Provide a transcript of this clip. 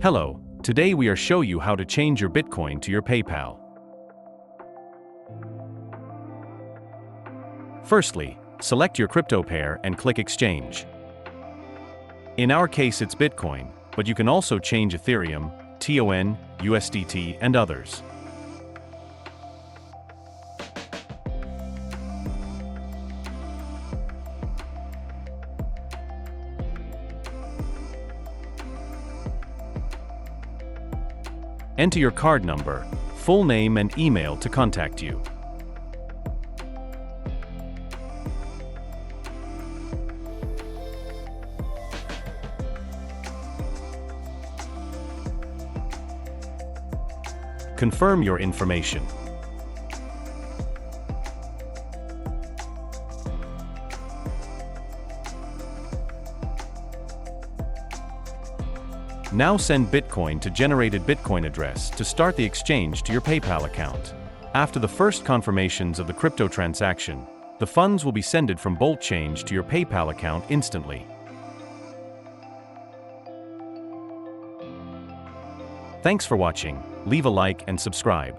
Hello, today we are show you how to change your Bitcoin to your PayPal. Firstly, select your crypto pair and click Exchange. In our case it's Bitcoin, but you can also change Ethereum, TON, USDT and others. Enter your card number, full name and email to contact you. Confirm your information. Now send Bitcoin to generated Bitcoin address to start the exchange to your PayPal account. After the first confirmations of the crypto transaction, the funds will be sent from BoltChange to your PayPal account instantly. Thanks for watching. Leave a like and subscribe.